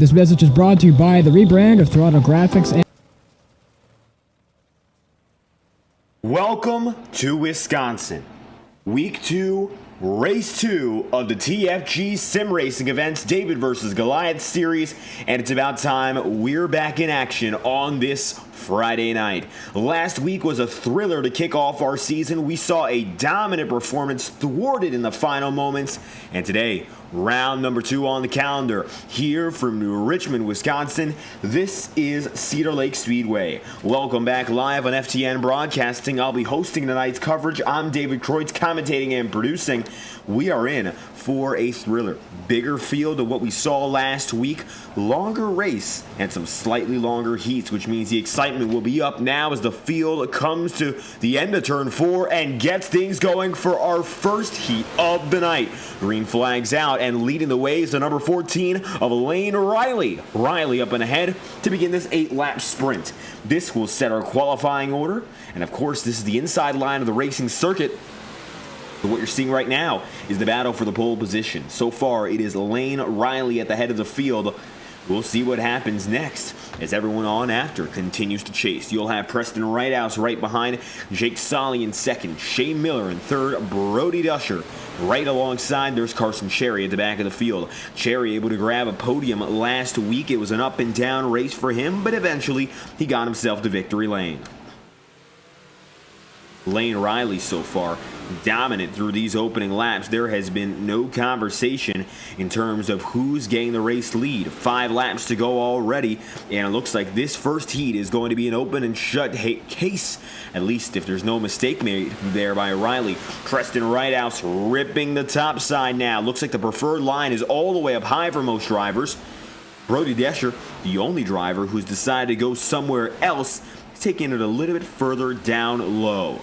This message is brought to you by the rebrand of Throttle Graphics and Welcome to Wisconsin. Week 2, Race 2 of the TFG Sim Racing events, David versus Goliath Series, and it's about time we're back in action on this Friday night. Last week was a thriller to kick off our season. We saw a dominant performance thwarted in the final moments, and today, round number 2 on the calendar. Here from Richmond, Wisconsin, this is Cedar Lake Speedway. Welcome back live on FTN Broadcasting. I'll be hosting tonight's coverage. I'm David Kreutz, commentating and producing. We are in for a thriller. Bigger field than what we saw last week. Longer race and some slightly longer heats, which means the excitement will be up now as the field comes to the end of turn 4 and gets things going for our first heat of the night. Green flags out, and leading the way is the number 14 of Lane Riley. Riley up and ahead to begin this 8-lap sprint. This will set our qualifying order, and of course this is the inside line of the racing circuit. So what you're seeing right now is the battle for the pole position. So far, it is Lane Riley at the head of the field. We'll see what happens next as everyone on after continues to chase. You'll have Preston Righthouse right behind, Jake Solly in second, Shea Miller in third, Brody Duscher right alongside. There's Carson Cherry at the back of the field. Cherry able to grab a podium last week. It was an up and down race for him, but eventually he got himself to victory lane. Lane Riley so far dominant through these opening laps. There has been no conversation in terms of who's getting the race lead. 5 laps to go already, and it looks like this first heat is going to be an open and shut case, at least if there's no mistake made there by Riley. Preston Righthouse ripping the top side now. Looks like the preferred line is all the way up high for most drivers. Brody Duscher, the only driver who's decided to go somewhere else, taking it a little bit further down low.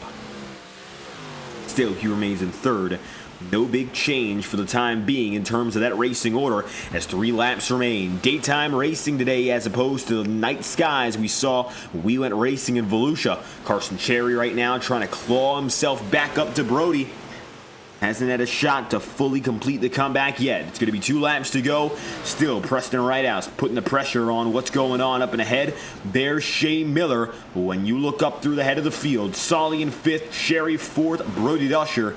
Still, he remains in third. No big change for the time being in terms of that racing order as 3 laps remain. Daytime racing today as opposed to the night skies we saw when we went racing in Volusia. Carson Cherry right now trying to claw himself back up to Brody. Hasn't had a shot to fully complete the comeback yet. It's going to be 2 laps to go. Still, Preston Righthouse putting the pressure on what's going on up and ahead. There's Shea Miller. When you look up through the head of the field, Solly in 5th, Sherry 4th, Brody Duscher,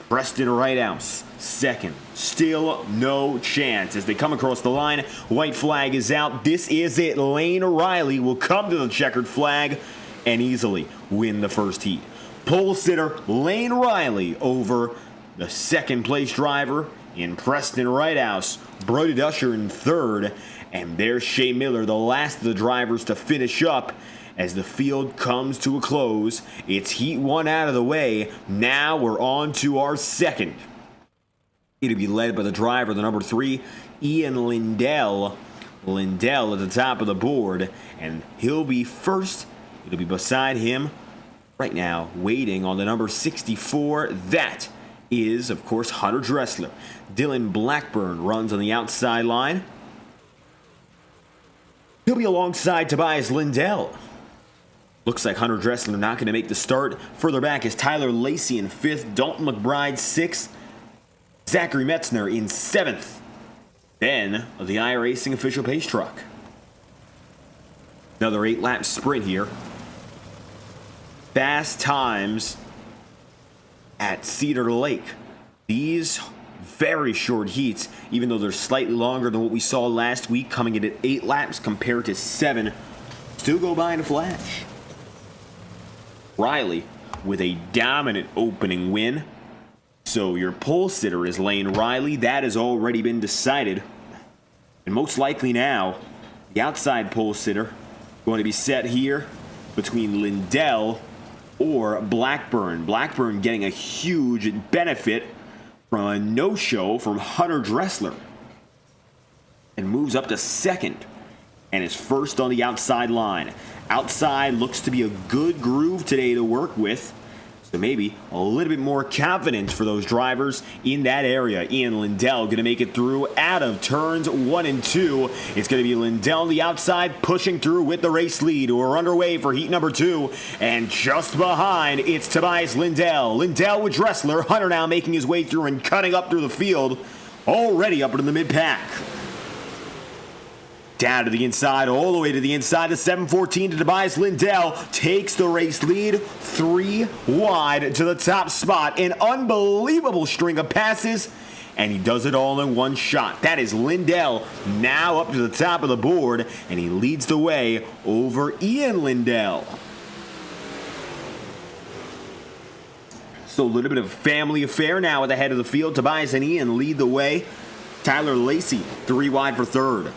Preston Righthouse second. Still no chance as they come across the line. White flag is out. This is it. Lane Riley will come to the checkered flag and easily win the first heat. Pole sitter Lane Riley over the second place driver in Preston Righthouse, Brody Duscher in third, and there's Shea Miller, the last of the drivers to finish up as the field comes to a close. It's heat 1 out of the way. Now we're on to our second. It'll be led by the driver, the number 3, Ian Lindell. Lindell at the top of the board, and he'll be first. It'll be beside him right now, waiting on the number 64. That is, of course, Hunter Dressler. Dylan Blackburn runs on the outside line. He'll be alongside Tobias Lindell. Looks like Hunter Dressler not going to make the start. Further back is Tyler Lacey in 5th, Dalton McBride 6th, Zachary Metzner in 7th. Then the iRacing official pace truck. Another 8-lap sprint here. Fast times at Cedar Lake. These very short heats, even though they're slightly longer than what we saw last week, coming in at 8 laps compared to 7, still go by in a flash. Riley with a dominant opening win. So your pole sitter is Lane Riley. That has already been decided. And most likely now, the outside pole sitter going to be set here between Lindell or Blackburn. Blackburn getting a huge benefit from a no-show from Hunter Dressler and moves up to second and is first on the outside line. Outside looks to be a good groove today to work with, so maybe a little bit more confidence for those drivers in that area. Ian Lindell going to make it through out of turns 1 and 2. It's going to be Lindell on the outside pushing through with the race lead. We're underway for heat number 2. And just behind, it's Tobias Lindell. Lindell with Dressler. Hunter now making his way through and cutting up through the field. Already up into the mid-pack. Down to the inside, all the way to the inside. The 714 to Tobias Lindell takes the race lead 3 wide to the top spot. An unbelievable string of passes, and he does it all in one shot. That is Lindell now up to the top of the board, and he leads the way over Ian Lindell. So a little bit of a family affair now at the head of the field. Tobias and Ian lead the way. Tyler Lacey 3 wide for third.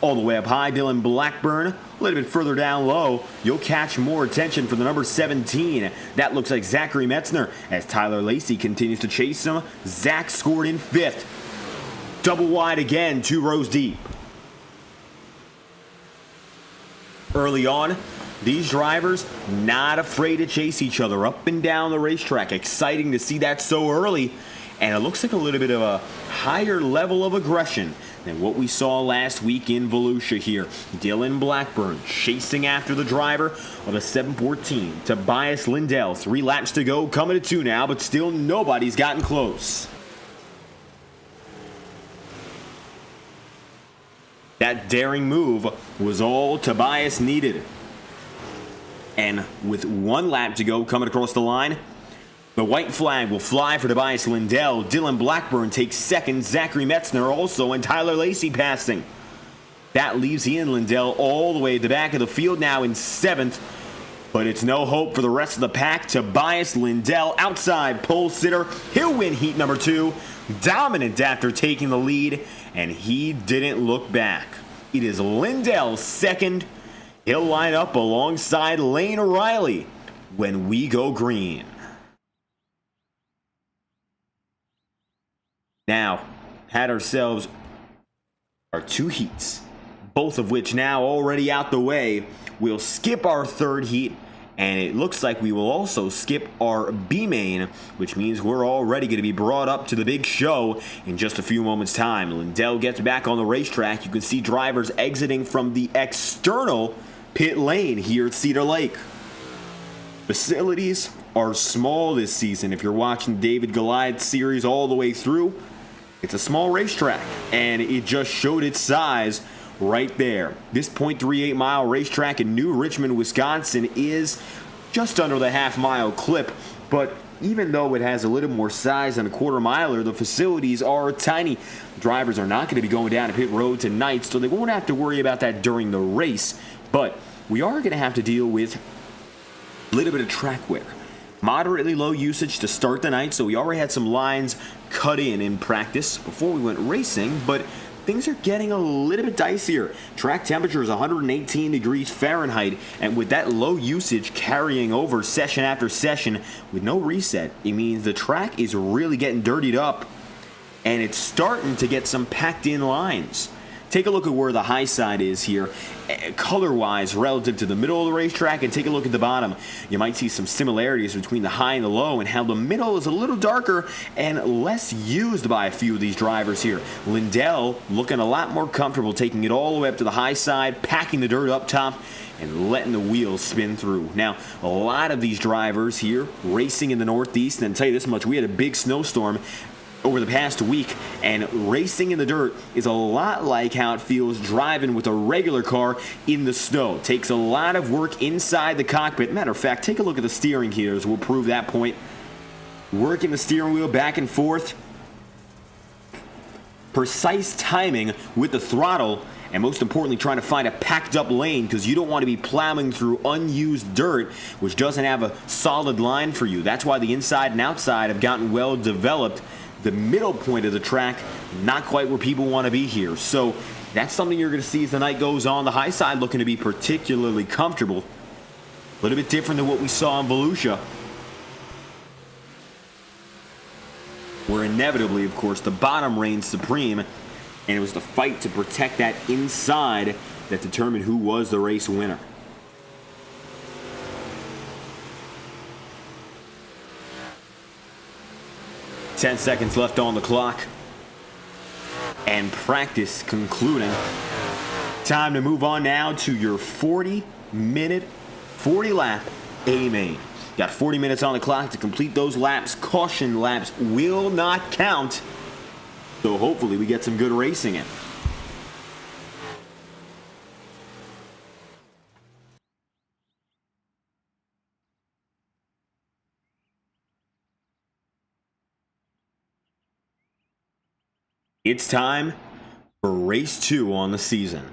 All the way up high, Dylan Blackburn. A little bit further down low, you'll catch more attention for the number 17. That looks like Zachary Metzner as Tyler Lacey continues to chase him. Zach scored in 5th. Double wide again, 2 rows deep. Early on, these drivers not afraid to chase each other up and down the racetrack. Exciting to see that so early. And it looks like a little bit of a higher level of aggression than what we saw last week in Volusia here. Dylan Blackburn chasing after the driver of the 714. Tobias Lindell, 3 laps to go, coming to 2 now, but still nobody's gotten close. That daring move was all Tobias needed. And with 1 lap to go coming across the line, the white flag will fly for Tobias Lindell. Dylan Blackburn takes second. Zachary Metzner also, and Tyler Lacey passing. That leaves Ian Lindell all the way at the back of the field now in 7th. But it's no hope for the rest of the pack. Tobias Lindell outside pole sitter. He'll win heat number 2. Dominant after taking the lead, and he didn't look back. It is Lindell second. He'll line up alongside Lane Riley when we go green. Now, had ourselves our 2 heats, both of which now already out the way. We'll skip our 3rd heat, and it looks like we will also skip our B main, which means we're already going to be brought up to the big show in just a few moments' time. Lindell gets back on the racetrack. You can see drivers exiting from the external pit lane here at Cedar Lake. Facilities are small this season. If you're watching David Goliath Series all the way through, it's a small racetrack, and it just showed its size right there. This 0.38 mile racetrack in New Richmond, Wisconsin is just under the half-mile clip, but even though it has a little more size than a quarter-miler, the facilities are tiny. Drivers are not going to be going down to pit road tonight, so they won't have to worry about that during the race, but we are going to have to deal with a little bit of track wear. Moderately low usage to start the night, so we already had some lines cut in practice before we went racing, but things are getting a little bit dicier. Track temperature is 118 degrees Fahrenheit, and with that low usage carrying over session after session with no reset, it means the track is really getting dirtied up, and it's starting to get some packed in lines. Take a look at where the high side is here, color-wise, relative to the middle of the racetrack, and take a look at the bottom. You might see some similarities between the high and the low, and how the middle is a little darker and less used by a few of these drivers here. Lindell looking a lot more comfortable, taking it all the way up to the high side, packing the dirt up top, and letting the wheels spin through. Now, a lot of these drivers here racing in the Northeast, and I'll tell you this much, we had a big snowstorm over the past week, and racing in the dirt is a lot like how it feels driving with a regular car in the snow. It takes a lot of work inside the cockpit. Matter of fact, take a look at the steering here as we'll prove that point. Working the steering wheel back and forth. Precise timing with the throttle, and most importantly, trying to find a packed up lane, because you don't want to be plowing through unused dirt, which doesn't have a solid line for you. That's why the inside and outside have gotten well developed. The middle point of the track, not quite where people want to be here. So that's something you're going to see as the night goes on. The high side looking to be particularly comfortable. A little bit different than what we saw in Volusia, where inevitably, of course, the bottom reigned supreme, and it was the fight to protect that inside that determined who was the race winner. Ten seconds left on the clock, and practice concluding. Time to move on now to your 40-minute, 40-lap A main. Got 40 minutes on the clock to complete those laps. Caution laps will not count, so hopefully we get some good racing in. It's time for race 2 on the season.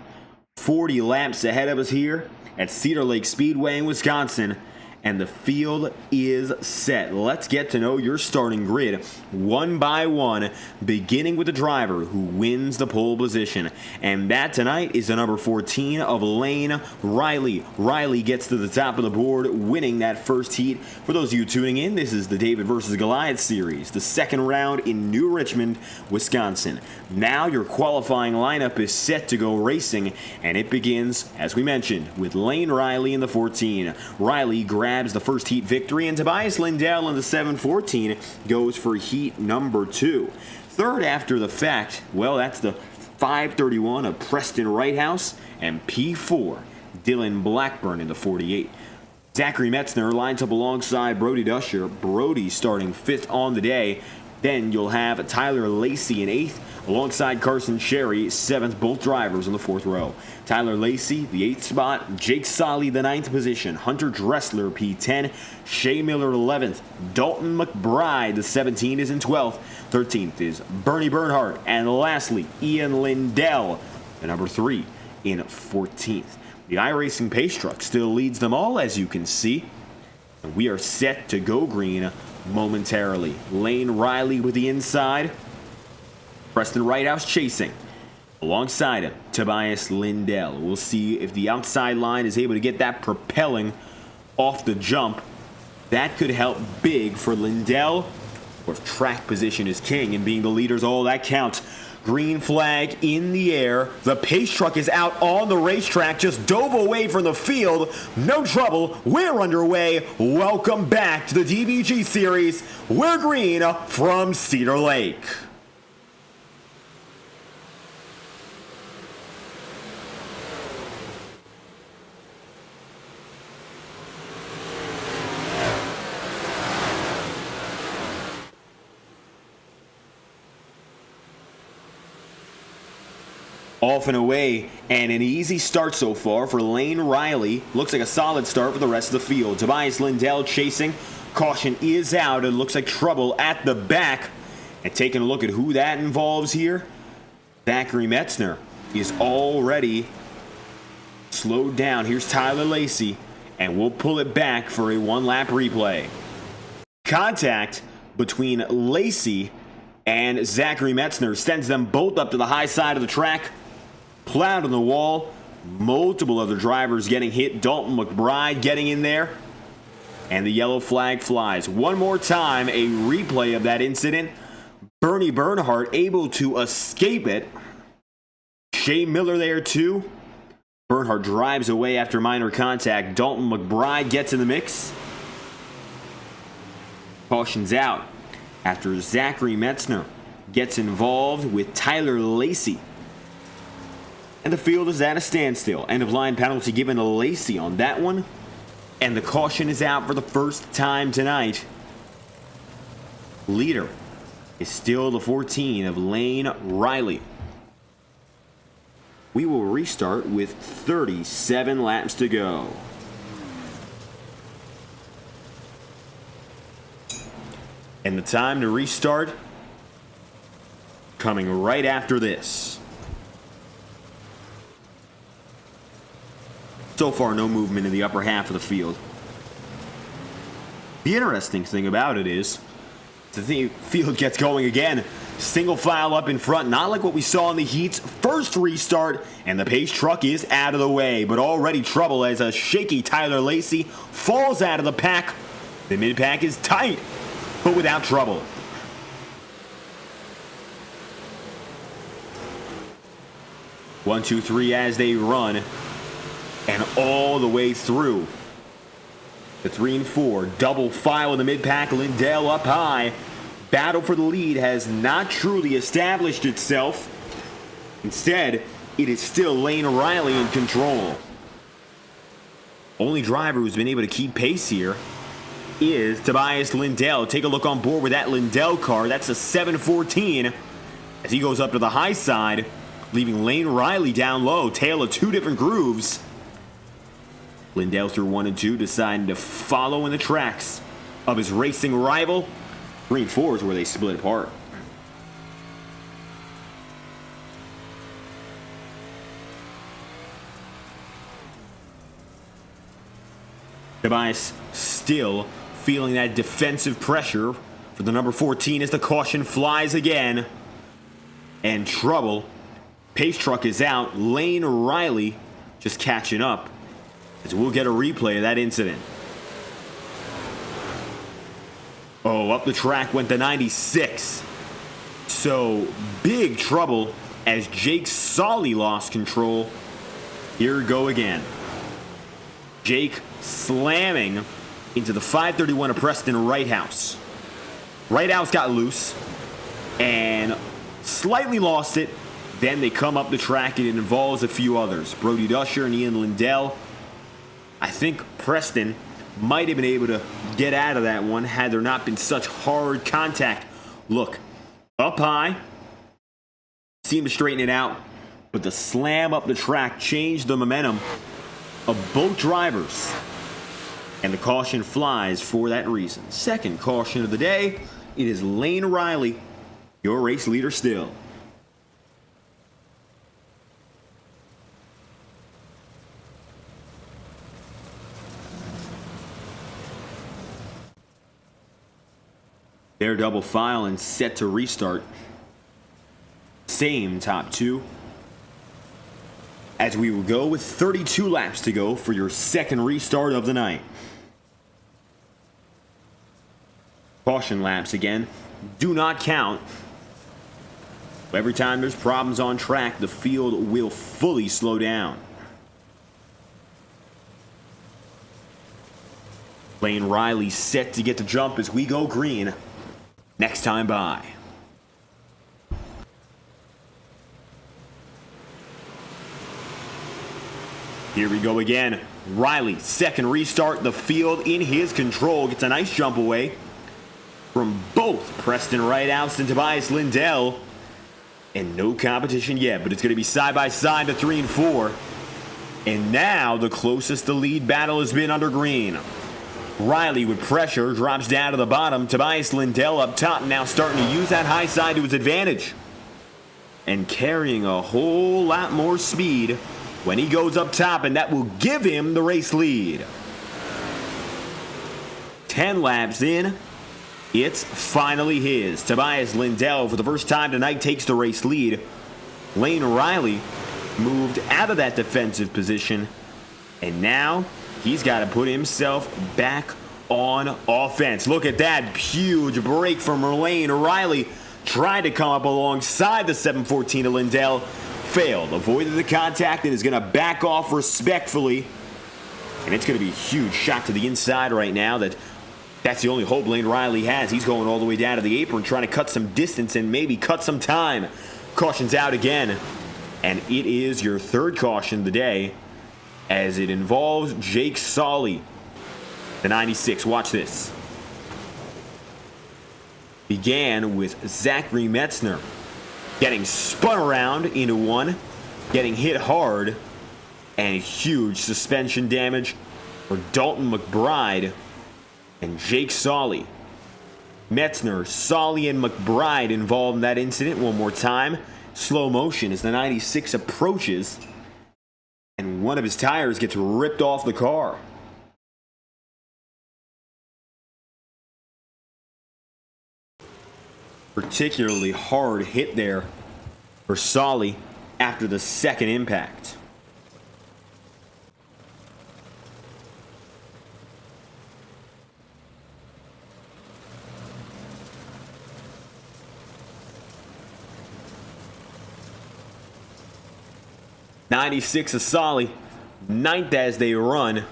40 laps ahead of us here at Cedar Lake Speedway in Wisconsin, and the field is set. Let's get to know your starting grid one by one, beginning with the driver who wins the pole position. And that tonight is the number 14 of Lane Riley. Riley gets to the top of the board, winning that first heat. For those of you tuning in, this is the David versus Goliath Series, the second round in New Richmond, Wisconsin. Now your qualifying lineup is set to go racing, and it begins, as we mentioned, with Lane Riley in the 14. Riley grabs the first heat victory, and Tobias Lindell in the 714 goes for heat number 2. Third after the fact, well, that's the 531 of Preston Wrighthouse, and P4, Dylan Blackburn in the 48. Zachary Metzner lines up alongside Brody Dusher. Brody starting 5th on the day. Then you'll have Tyler Lacey in 8th, alongside Carson Sherry, 7th, both drivers in the 4th row. Tyler Lacey, the 8th spot. Jake Solly, the 9th position. Hunter Dressler, P10. Shea Miller, 11th. Dalton McBride, the 17, is in 12th. 13th is Bernie Bernhardt. And lastly, Ian Lindell, the number 3, in 14th. The iRacing pace truck still leads them all, as you can see. And we are set to go green momentarily. Lane Riley with the inside. Preston Wrighthouse chasing. Alongside him, Tobias Lindell. We'll see if the outside line is able to get that propelling off the jump. That could help big for Lindell, or if track position is king and being the leader's all that counts. Green flag in the air. The pace truck is out on the racetrack, just dove away from the field. No trouble. We're underway. Welcome back to the TFG Series. We're green from Cedar Lake. Off and away, and an easy start so far for Lane Riley. Looks like a solid start for the rest of the field. Tobias Lindell chasing. Caution is out. It looks like trouble at the back. And taking a look at who that involves here, Zachary Metzner is already slowed down. Here's Tyler Lacey, and we'll pull it back for a one-lap replay. Contact between Lacey and Zachary Metzner sends them both up to the high side of the track. Plowed on the wall. Multiple other drivers getting hit. Dalton McBride getting in there. And the yellow flag flies. One more time, a replay of that incident. Bernie Bernhardt able to escape it. Shea Miller there too. Bernhardt drives away after minor contact. Dalton McBride gets in the mix. Caution's out after Zachary Metzner gets involved with Tyler Lacey. And the field is at a standstill. End of line penalty given to Lacey on that one. And the caution is out for the first time tonight. Leader is still the 14 of Lane Riley. We will restart with 37 laps to go. And the time to restart coming right after this. So far, no movement in the upper half of the field. The interesting thing about it is the field gets going again. Single file up in front, not like what we saw in the heat's first restart, and the pace truck is out of the way, but already trouble as a shaky Tyler Lacey falls out of the pack. The mid-pack is tight, but without trouble. One, two, three as they run, and all the way through. The 3 and 4, double file in the mid-pack, Lindell up high. Battle for the lead has not truly established itself. Instead, it is still Lane Riley in control. Only driver who's been able to keep pace here is Tobias Lindell. Take a look on board with that Lindell car. That's a 714 as he goes up to the high side, leaving Lane Riley down low. Tale of 2 different grooves. Lindell through 1 and 2, deciding to follow in the tracks of his racing rival. 3 and 4 is where they split apart. Tobias still feeling that defensive pressure for the number 14 as the caution flies again. And trouble. Pace truck is out. Lane Riley just catching up, as we'll get a replay of that incident. Oh, up the track went the 96. So big trouble as Jake Solly lost control. Here we go again. Jake slamming into the 531 of Preston Righthouse. Righthouse got loose and slightly lost it. Then they come up the track and it involves a few others. Brody Dusher and Ian Lindell. I think Preston might have been able to get out of that one had there not been such hard contact. Look, up high, seemed to straighten it out, but the slam up the track changed the momentum of both drivers. And the caution flies for that reason. Second caution of the day, it is Lane Riley, your race leader still. They're double file and set to restart. Same top two. As we will go with 32 laps to go for your second restart of the night. Caution laps again do not count. Every time there's problems on track, the field will fully slow down. Lane Riley set to get the jump as we go green. Next time by. Here we go again. Riley, second restart. The field in his control. Gets a nice jump away from both Preston Righthouse and Tobias Lindell. And no competition yet, but it's going to be side by side to 3 and 4. And now the closest the lead battle has been under green. Riley with pressure drops down to the bottom. Tobias Lindell up top now starting to use that high side to his advantage. And carrying a whole lot more speed when he goes up top, and that will give him the race lead. 10 laps in, it's finally his. Tobias Lindell, for the first time tonight, takes the race lead. Lane Riley moved out of that defensive position, and now he's got to put himself back on offense. Look at that huge break from Lane Riley. Tried to come up alongside the 714 of Lindell. Failed. Avoided the contact and is going to back off respectfully. And it's going to be a huge shot to the inside right now. That's the only hope Lane Riley has. He's going all the way down to the apron trying to cut some distance and maybe cut some time. Caution's out again. And it is your third caution of the day, as it involves Jake Solly, the 96. Watch this. Began with Zachary Metzner getting spun around into one, getting hit hard, and huge suspension damage for Dalton McBride and Jake Solly. Metzner, Solly, and McBride involved in that incident. One more time. Slow motion as the 96 approaches, and one of his tires gets ripped off the car. Particularly hard hit there for Solly after the second impact. '96 of Solly, 9th as they run,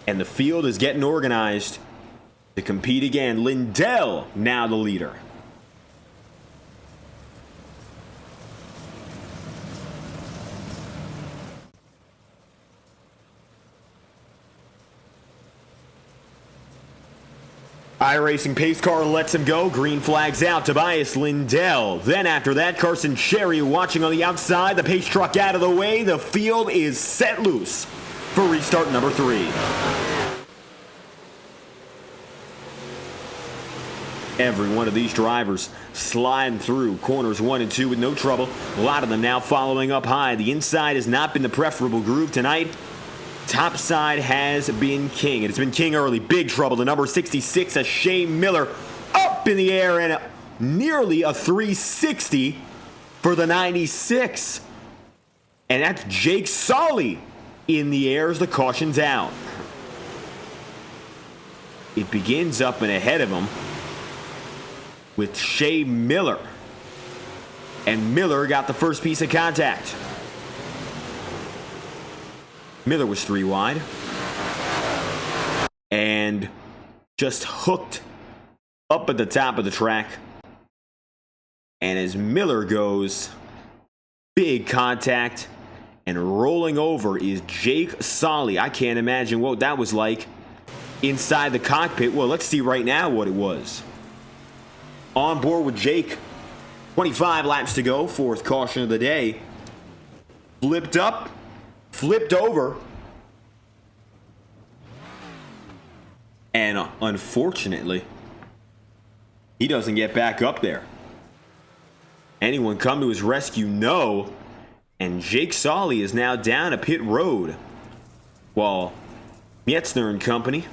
and the field is getting organized to compete again. Lindell now the leader. iRacing pace car lets him go. Green flags out. Tobias Lindell. Then after that, Carson Cherry watching on the outside. The pace truck out of the way. The field is set loose for restart number 3. Every one of these drivers sliding through corners 1 and 2 with no trouble. A lot of them now following up high. The inside has not been the preferable groove tonight. Top side has been king. It's been king early. Big trouble. The number 66, a Shane Miller, up in the air and nearly a 360 for the 96. And that's Jake Solly in the air as the caution's out. It begins up and ahead of him with Shea Miller. And Miller got the first piece of contact. Miller was 3 wide. And just hooked up at the top of the track. And as Miller goes, big contact. And rolling over is Jake Solly. I can't imagine what that was like inside the cockpit. Well, let's see right now what it was. On board with Jake. 25 laps to go. 4th caution of the day. Flipped up. Flipped over. And unfortunately, he doesn't get back up there. Anyone come to his rescue? No. And Jake Solly is now down a pit road, while Mietzner and company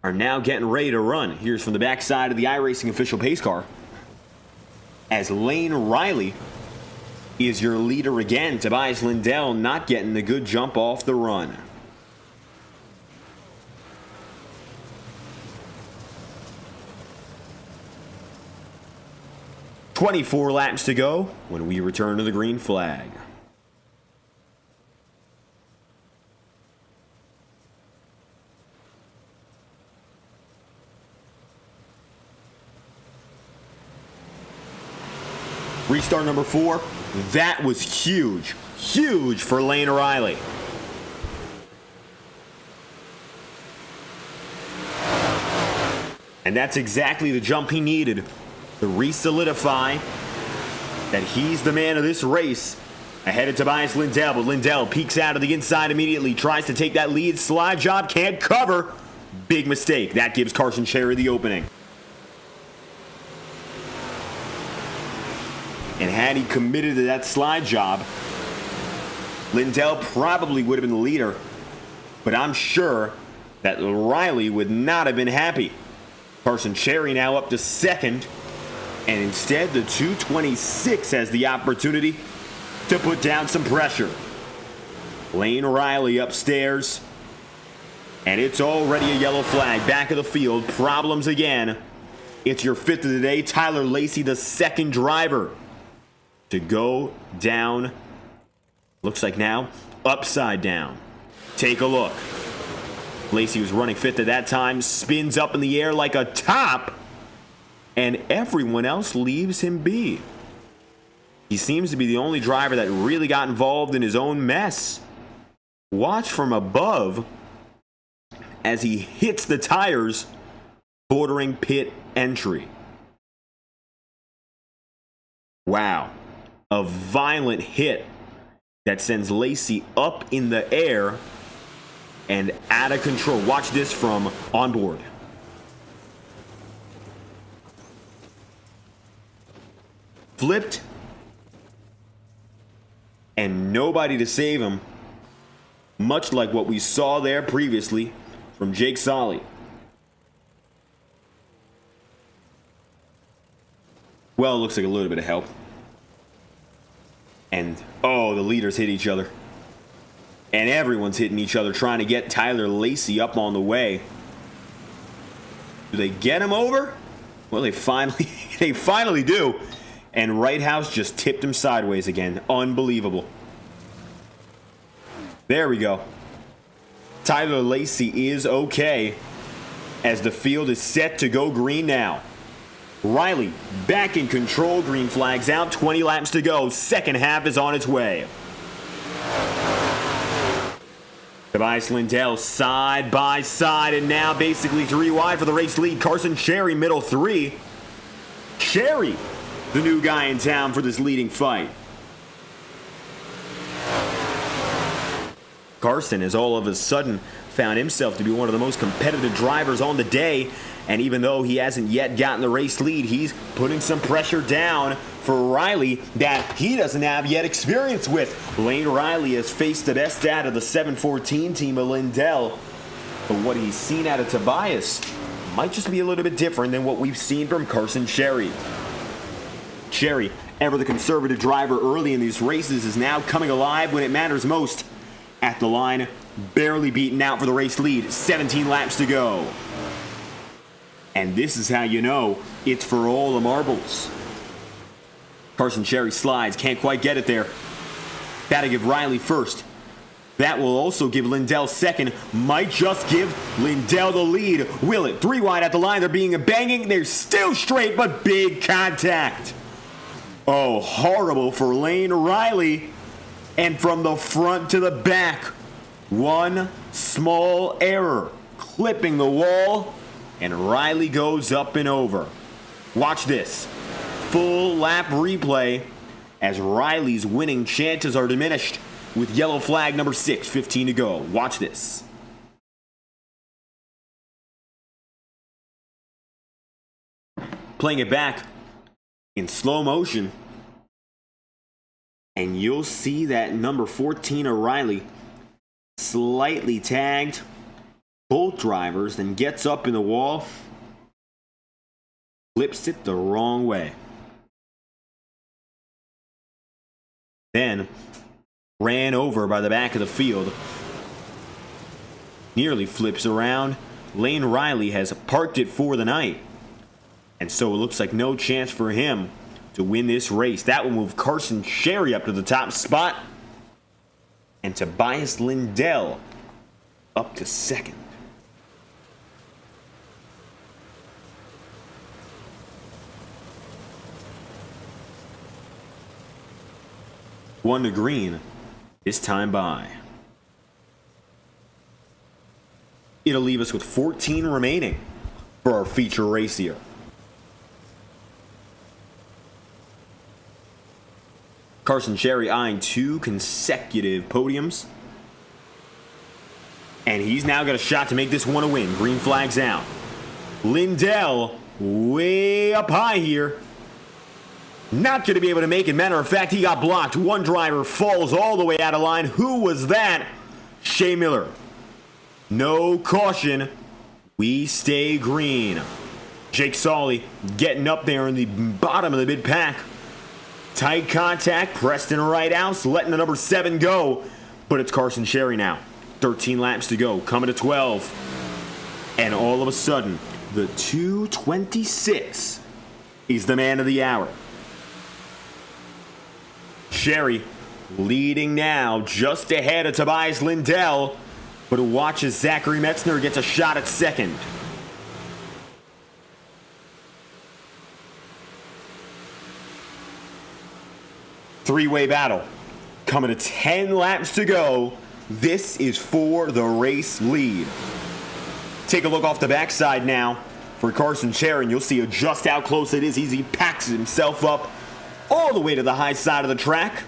are now getting ready to run. Here's from the backside of the iRacing official pace car, as Lane Riley is your leader again. Tobias Lindell not getting the good jump off the run. "24 laps to go when we return to the green flag." Restart number 4. That was huge. Huge for Lane Riley. And that's exactly the jump he needed to re-solidify that he's the man of this race ahead of Tobias Lindell. But Lindell peeks out of the inside immediately, tries to take that lead slide job, can't cover. Big mistake. That gives Carson Cherry the opening. And had he committed to that slide job, Lindell probably would have been the leader. But I'm sure that Riley would not have been happy. Carson Cherry now up to 2nd. And instead, the 226 has the opportunity to put down some pressure. Lane Riley upstairs. And it's already a yellow flag. Back of the field. Problems again. It's your 5th of the day. Tyler Lacey, the 2nd driver to go down. Looks like now upside down. Take a look. Lacey was running 5th at that time. Spins up in the air like a top. And everyone else leaves him be. He seems to be the only driver that really got involved in his own mess. Watch from above as he hits the tires bordering pit entry. Wow. A violent hit that sends Lacey up in the air and out of control. Watch this from onboard. Flipped. And nobody to save him. Much like what we saw there previously from Jake Solly. Well, it looks like a little bit of help. And, oh, the leaders hit each other. And everyone's hitting each other trying to get Tyler Lacey up on the way. Do they get him over? Well, they finally do. And Righthouse just tipped him sideways again. Unbelievable. There we go. Tyler Lacey is okay as the field is set to go green now. Riley back in control. Green flag's out. 20 laps to go. Second half is on its way. Tobias Lindell side by side and now basically 3 wide for the race lead. Carson Cherry middle 3. Cherry, the new guy in town for this leading fight. Carson has all of a sudden found himself to be one of the most competitive drivers on the day. And even though he hasn't yet gotten the race lead, he's putting some pressure down for Riley that he doesn't have yet experience with. Lane Riley has faced the best out of the 714 team of Lindell. But what he's seen out of Tobias might just be a little bit different than what we've seen from Carson Cherry. Cherry, ever the conservative driver early in these races, is now coming alive when it matters most. At the line, barely beaten out for the race lead, 17 laps to go. And this is how you know it's for all the marbles. Carson Cherry slides, can't quite get it there. Gotta give Riley first. That will also give Lindell second. Might just give Lindell the lead. Will it? 3 wide at the line. They're being a banging. They're still straight, but big contact. Oh, horrible for Lane Riley. And from the front to the back, one small error, clipping the wall, and Riley goes up and over. Watch this. Full lap replay as Riley's winning chances are diminished with yellow flag number 6, 15 to go. Watch this. Playing it back in slow motion, and you'll see that number 14 of Riley slightly tagged both drivers, then gets up in the wall, flips it the wrong way. Then ran over by the back of the field, nearly flips around. Lane Riley has parked it for the night, and so it looks like no chance for him to win this race. That will move Carson Cherry up to the top spot, and Tobias Lindell up to second. One to green this time by. It'll leave us with 14 remaining for our feature race here. Carson Cherry eyeing 2 consecutive podiums. And he's now got a shot to make this one a win. Green flag's out. Lindell way up high here. Not going to be able to make it. Matter of fact, he got blocked. One driver falls all the way out of line. Who was that? Shea Miller. No caution. We stay green. Jake Sawley getting up there in the bottom of the mid pack. Tight contact. Preston Wright-House letting the number 7 go. But it's Carson Cherry now. 13 laps to go. Coming to 12. And all of a sudden, the 2:26 is the man of the hour. Cherry leading now just ahead of Tobias Lindell, but watches Zachary Metzner gets a shot at second. Three-way battle coming to 10 laps to go. This is for the race lead. Take a look off the backside now for Carson Cherry, and you'll see just how close it is. He packs himself up all the way to the high side of the track.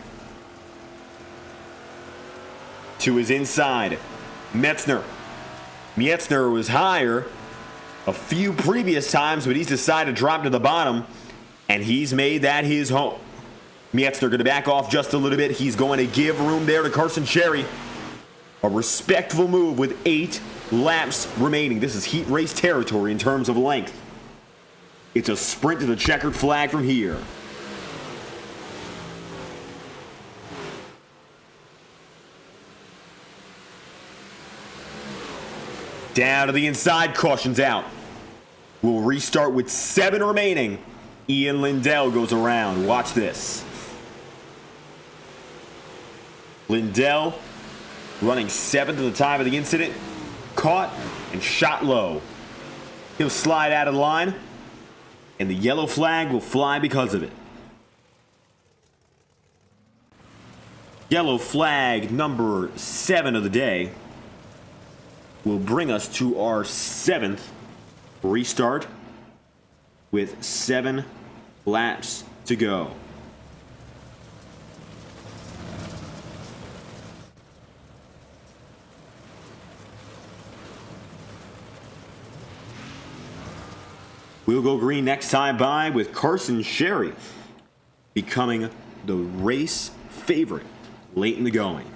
To his inside, Metzner. Metzner was higher a few previous times, but he's decided to drop to the bottom, and he's made that his home. Metzner going to back off just a little bit. He's going to give room there to Carson Cherry. A respectful move with 8 laps remaining. This is heat race territory in terms of length. It's a sprint to the checkered flag from here. Down to the inside, caution's out. We'll restart with 7 remaining. Ian Lindell goes around. Watch this. Lindell running 7th at the time of the incident. Caught and shot low. He'll slide out of the line, and the yellow flag will fly because of it. Yellow flag number 7 of the day will bring us to our 7th restart with 7 laps to go. We'll go green next time by with Carson Sherry becoming the race favorite late in the going.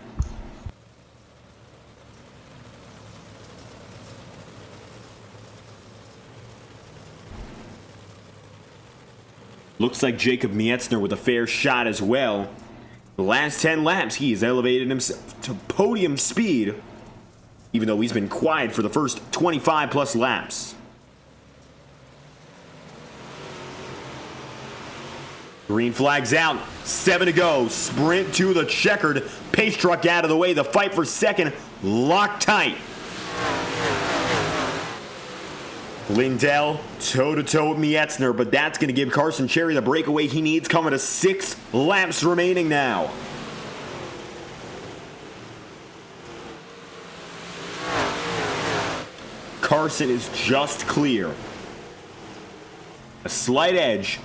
Looks like Jacob Mietzner with a fair shot as well. The last 10 laps, he has elevated himself to podium speed, even though he's been quiet for the first 25 plus laps. Green flag's out, 7 to go. Sprint to the checkered. Pace truck out of the way. The fight for second, locked tight. Lindell toe-to-toe with Mietzner, but that's going to give Carson Cherry the breakaway he needs, coming to 6 laps remaining now. Carson is just clear. A slight edge,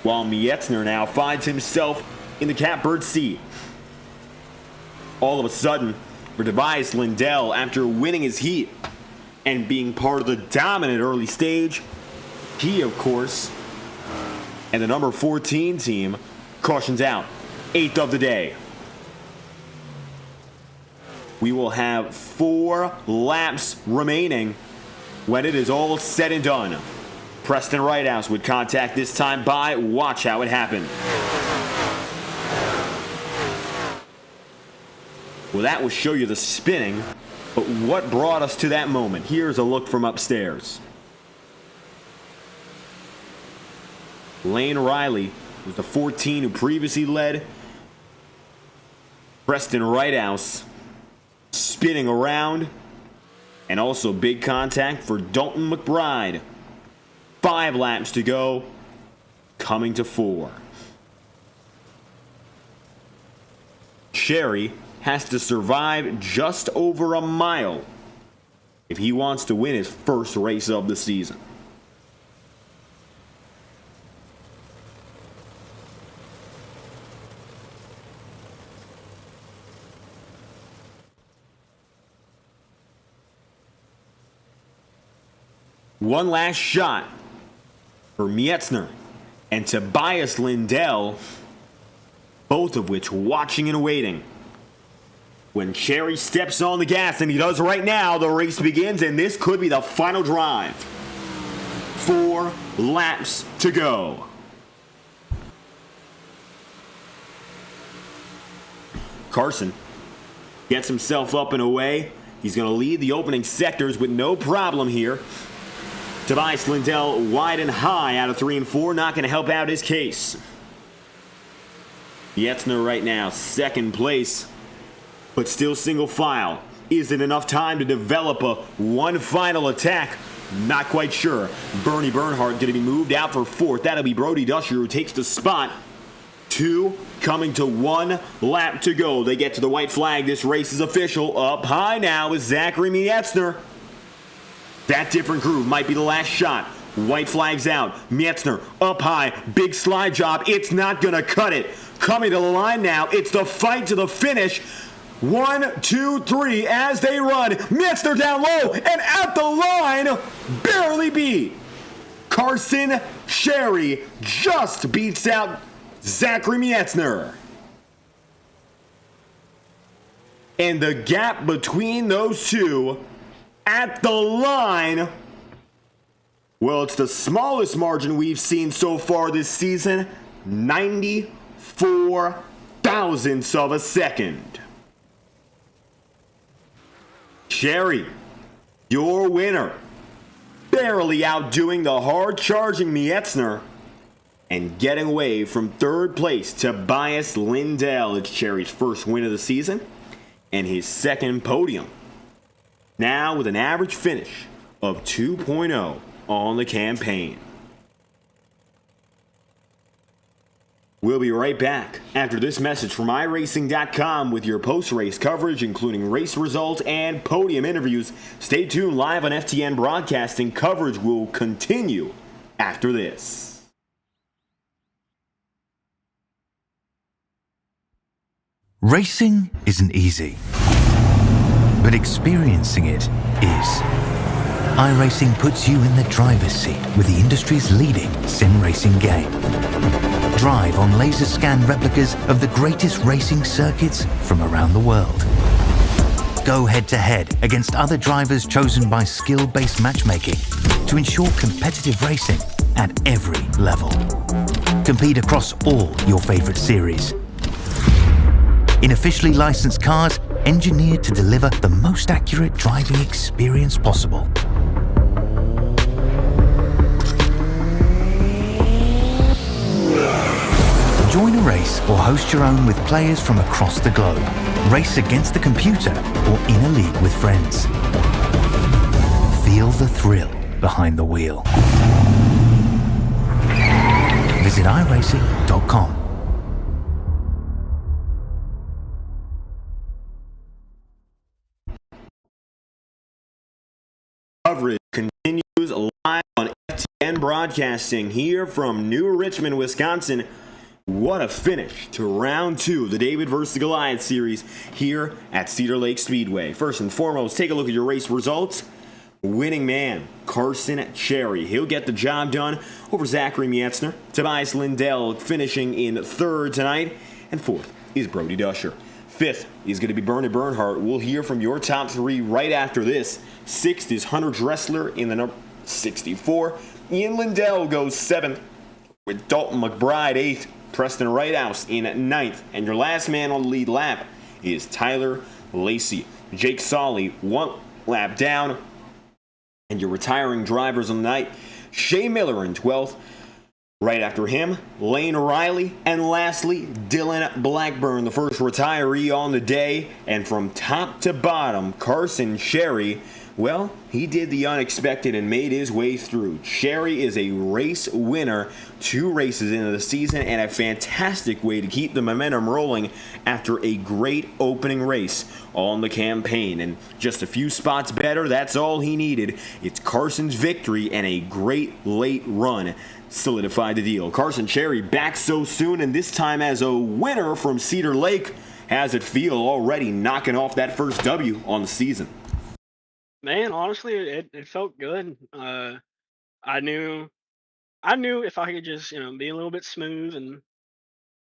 while Mietzner now finds himself in the catbird seat. All of a sudden, for Tobias Lindell, after winning his heat and being part of the dominant early stage, he, of course, and the number 14 team cautions out. 8th of the day. We will have 4 laps remaining when it is all said and done. Preston Righthouse with contact this time by. Watch how it happened. Well, that will show you the spinning, but what brought us to that moment? Here's a look from upstairs. Lane Riley was the 14 who previously led. Preston Righthouse spinning around, and also big contact for Dalton McBride. 5 laps to go, coming to 4. Sherry has to survive just over a mile if he wants to win his first race of the season. One last shot for Mietzner and Tobias Lindell, both of which watching and waiting. When Cherry steps on the gas, and he does right now, the race begins, and this could be the final drive. 4 laps to go. Carson gets himself up and away. He's going to lead the opening sectors with no problem here. Tobias Lindell wide and high out of 3 and 4, not going to help out his case. Mietzner right now, 2nd place, but still single file. Is it enough time to develop a one final attack? Not quite sure. Bernie Bernhardt going to be moved out for 4th. That'll be Brody Dusher who takes the spot. 2 coming to 1 lap to go. They get to the white flag. This race is official. Up high now is Zachary Mietzner. That different groove might be the last shot. White flag's out. Mietzner up high. Big slide job. It's not going to cut it. Coming to the line now. It's the fight to the finish. 1, 2, 3 as they run. Mietzner down low and at the line. Barely beat. Carson Sherry just beats out Zachary Mietzner. And the gap between those two at the line, well, it's the smallest margin we've seen so far this season. 94 thousandths of a second. Sherry, your winner. Barely outdoing the hard-charging Mietzner and getting away from 3rd place. Tobias Lindell. It's Sherry's first win of the season and his 2nd podium. Now with an average finish of 2.0 on the campaign. We'll be right back after this message from iRacing.com with your post-race coverage, including race results and podium interviews. Stay tuned live on FTN Broadcasting. Coverage will continue after this. Racing isn't easy, but experiencing it is. iRacing puts you in the driver's seat with the industry's leading sim racing game. Drive on laser scan replicas of the greatest racing circuits from around the world. Go head-to-head against other drivers chosen by skill-based matchmaking to ensure competitive racing at every level. Compete across all your favorite series. In officially licensed cars, engineered to deliver the most accurate driving experience possible. Join a race or host your own with players from across the globe. Race against the computer or in a league with friends. Feel the thrill behind the wheel. Visit iRacing.com. Coverage continues live on FTN Broadcasting here from New Richmond, Wisconsin. What a finish to round 2 of the David versus Goliath Series here at Cedar Lake Speedway. First and foremost, take a look at your race results. Winning man, Carson Cherry. He'll get the job done over Zachary Mietzner. Tobias Lindell finishing in 3rd tonight. And 4th is Brody Duscher. 5th is going to be Bernie Bernhardt. We'll hear from your top 3 right after this. 6th is Hunter Dressler in the number 64. Ian Lindell goes 7th with Dalton McBride 8th. Preston Wrighthouse in 9th. And your last man on the lead lap is Tyler Lacey. Jake Solly 1 lap down. And your retiring drivers on the night, Shea Miller in 12th. Right after him, Lane Riley. And lastly, Dylan Blackburn, the first retiree on the day. And from top to bottom, Carson Cherry, well, he did the unexpected and made his way through. Cherry is a race winner 2 races into the season and a fantastic way to keep the momentum rolling after a great opening race on the campaign. And just a few spots better, that's all he needed. It's Carson's victory and a great late run solidified the deal. Carson Cherry back so soon, and this time as a winner from Cedar Lake. How's it feel already knocking off that first W on the season? Man, honestly, it felt good. I knew if I could just be a little bit smooth and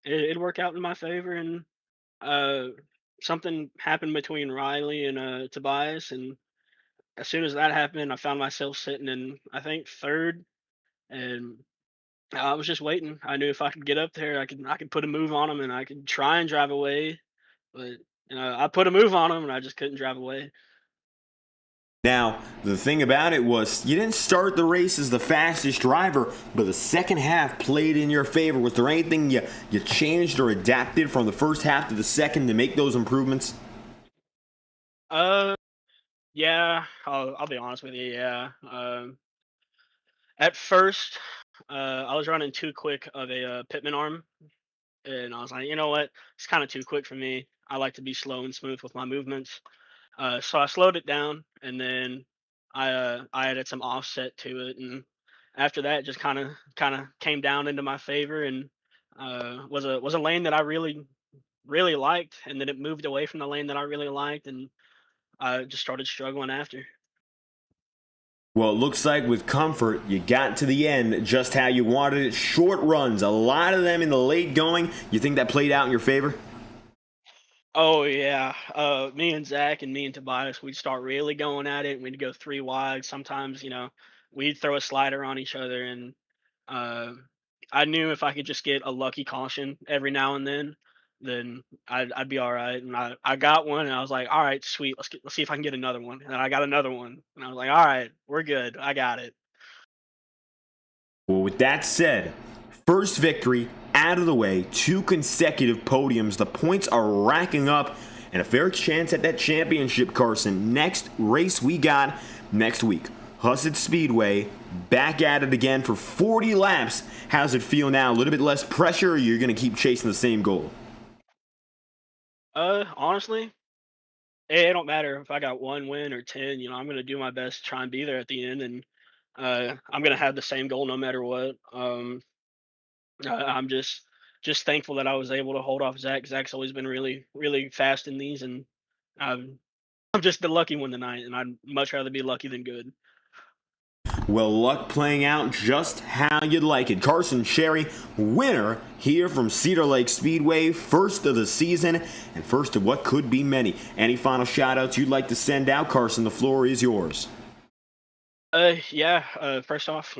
it'd work out in my favor. And uh, something happened between Riley and Tobias, and as soon as that happened, I found myself sitting in I think 3rd, and I was just waiting. I knew if I could get up there, I could put a move on him, and I could try and drive away. But I put a move on him, and I just couldn't drive away. Now, the thing about it was you didn't start the race as the fastest driver, but the second half played in your favor. Was there anything you changed or adapted from the first half to the second to make those improvements? Uh, yeah, I'll be honest with you. Yeah. At first, I was running too quick of a pitman arm, and I was like, you know what, it's kind of too quick for me. I like to be slow and smooth with my movements. So I slowed it down, and then I added some offset to it, and after that, it just kind of came down into my favor, and was a lane that I really liked, and then it moved away from the lane that I really liked, and I just started struggling after. Well, it looks like with comfort, you got to the end just how you wanted it. Short runs, a lot of them in the late going. You think that played out in your favor? Oh yeah, me and Zach and me and Tobias, we'd start really going at it. We'd go 3 wide. Sometimes, we'd throw a slider on each other, and uh, I knew if I could just get a lucky caution every now and then I'd be all right. And I got one, and I was like, all right, sweet. Let's see if I can get another one. And I got another one, and I was like, all right, we're good. I got it. Well, with that said, first victory out of the way, 2 consecutive podiums. The points are racking up, and a fair chance at that championship, Carson. Next race we got next week. Hussett Speedway, back at it again for 40 laps. How's it feel now? A little bit less pressure, or you're going to keep chasing the same goal? Honestly, it don't matter if I got 1 win or 10. I'm gonna do my best to try and be there at the end, and I'm gonna have the same goal no matter what. I'm just thankful that I was able to hold off Zach. Zach's always been really really fast in these, and I'm I'm just the lucky one tonight, and I'd much rather be lucky than good. Well, luck playing out just how you'd like it. Carson Cherry, winner here from Cedar Lake Speedway, first of the season and first of what could be many. Any final shout-outs you'd like to send out, Carson? The floor is yours. First off,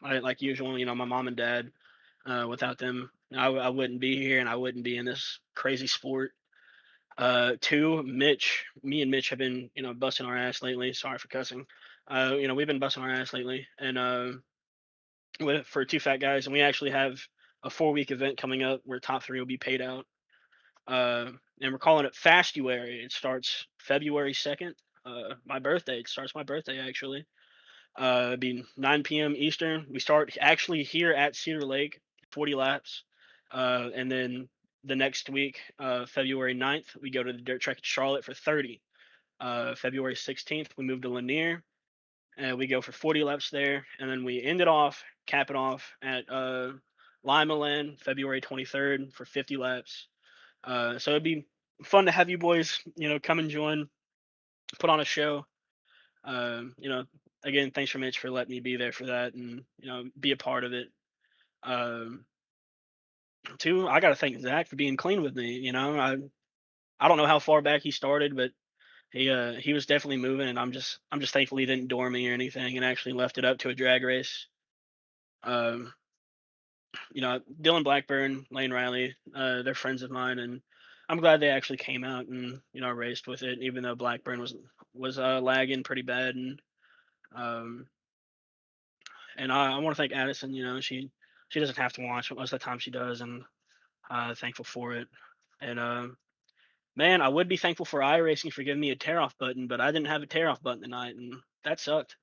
like usual, my mom and dad. Without them, I wouldn't be here and I wouldn't be in this crazy sport. Two, Mitch. Me and Mitch have been, busting our ass lately. Sorry for cussing. We've been busting our ass lately, and for two fat guys, and we actually have a 4-week event coming up where top 3 will be paid out. And we're calling it Fastuary. It starts February 2nd. My birthday. It starts my birthday actually. It'd be 9 p.m. Eastern. We start actually here at Cedar Lake, 40 laps, and then the next week, February 9th, we go to the dirt track at Charlotte for 30. February 16th, we move to Lanier, and we go for 40 laps there, and then we cap it off at Lima Land, February 23rd for 50 laps. So it'd be fun to have you boys, come and join, put on a show. Again, thanks for Mitch for letting me be there for that and be a part of it. Two, I got to thank Zach for being clean with me. I don't know how far back he started, but he was definitely moving, and I'm just thankful he didn't door me or anything, and actually left it up to a drag race. Dylan Blackburn, Lane Riley, they're friends of mine, and I'm glad they actually came out and raced with it, even though Blackburn was lagging pretty bad, and I want to thank Addison. She doesn't have to watch, but most of the time she does, and thankful for it. And man, I would be thankful for iRacing for giving me a tear-off button, but I didn't have a tear-off button tonight, and that sucked.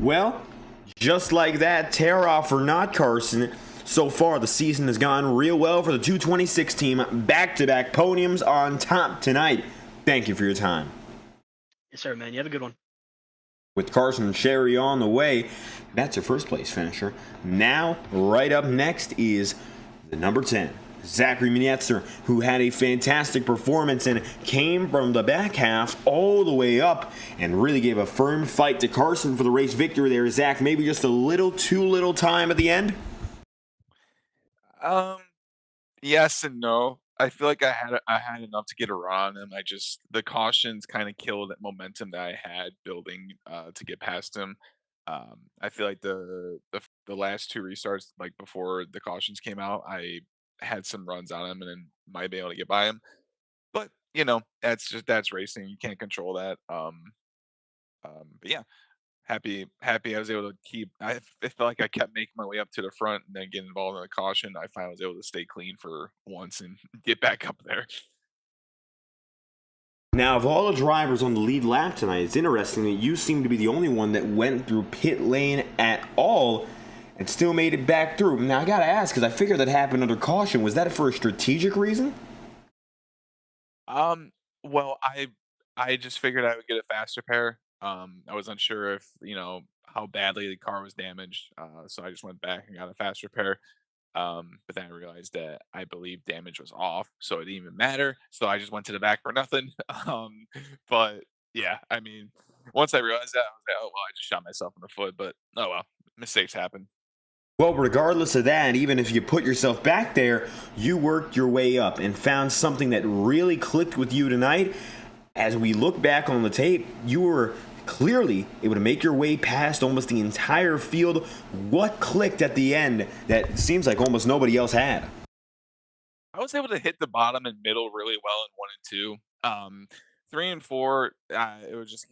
Well, just like that, tear-off or not, Carson, so far the season has gone real well for the 226 team. Back-to-back podiums on top tonight. Thank you for your time. Yes, sir, man. You have a good one. With Carson Cherry on the way, that's your first place finisher. Now, right up next is the number 10, Zachary Mietzer, who had a fantastic performance and came from the back half all the way up and really gave a firm fight to Carson for the race victory there. Zach, maybe just a little too little time at the end? Yes and no. I feel like I had enough to get around him. The cautions kind of killed that momentum that I had building to get past him. I feel like the last 2 restarts, like before the cautions came out, I had some runs on him and then might be able to get by him. But that's racing. You can't control that. But yeah, happy I was able to I felt like I kept making my way up to the front and then get involved in the caution. I finally was able to stay clean for once and get back up there. Now, of all the drivers on the lead lap tonight, it's interesting that you seem to be the only one that went through pit lane at all and still made it back through. Now, I gotta ask, because I figured that happened under caution. Was that for a strategic reason? Well, I just figured I would get a faster pair. I was unsure if, how badly the car was damaged. So I just went back and got a faster pair. But then I realized that I believe damage was off, so it didn't even matter. So I just went to the back for nothing. But yeah, I mean, once I realized that, I was like, oh, well, I just shot myself in the foot. But oh well, mistakes happen. Well, regardless of that, even if you put yourself back there, you worked your way up and found something that really clicked with you tonight. As we look back on the tape, you were clearly able to make your way past almost the entire field. What clicked at the end that seems like almost nobody else had? I was able to hit the bottom and middle really well in 1 and 2. 3 and 4, it was just,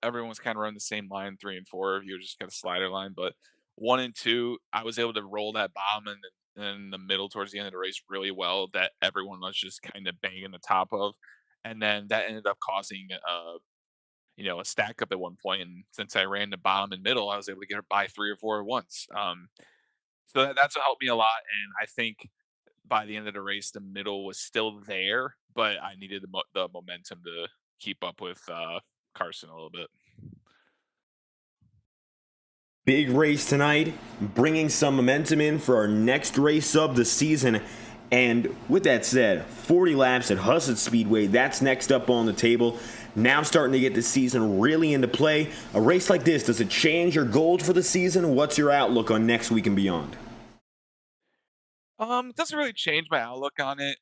everyone was kind of running the same line. 3 and 4, you were just kind of slider line. But 1 and 2, I was able to roll that bottom and in the middle towards the end of the race really well that everyone was just kind of banging the top of. And then that ended up causing a stack up at one point. And since I ran the bottom and middle, I was able to get by 3 or 4 at once. So that's what helped me a lot. And I think by the end of the race, the middle was still there, but I needed the momentum to keep up with Carson a little bit. Big race tonight, bringing some momentum in for our next race of the season. And with that said, 40 laps at Hoosier Speedway, that's next up on the table. now starting to get the season really into play. A race like this, does it change your goals for the season? What's your outlook on next week and beyond? It doesn't really change my outlook on it,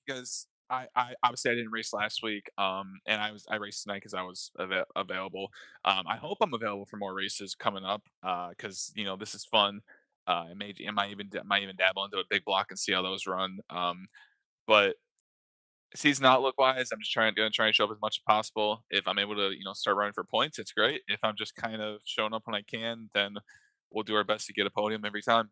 because I obviously I didn't race last week, and I raced tonight because I was available. I hope I'm available for more races coming up, because this is fun. I might even dabble into a big block and see how those run. But season outlook wise, I'm just gonna try and show up as much as possible. If I'm able to start running for points, it's great. If I'm just kind of showing up when I can, then we'll do our best to get a podium every time.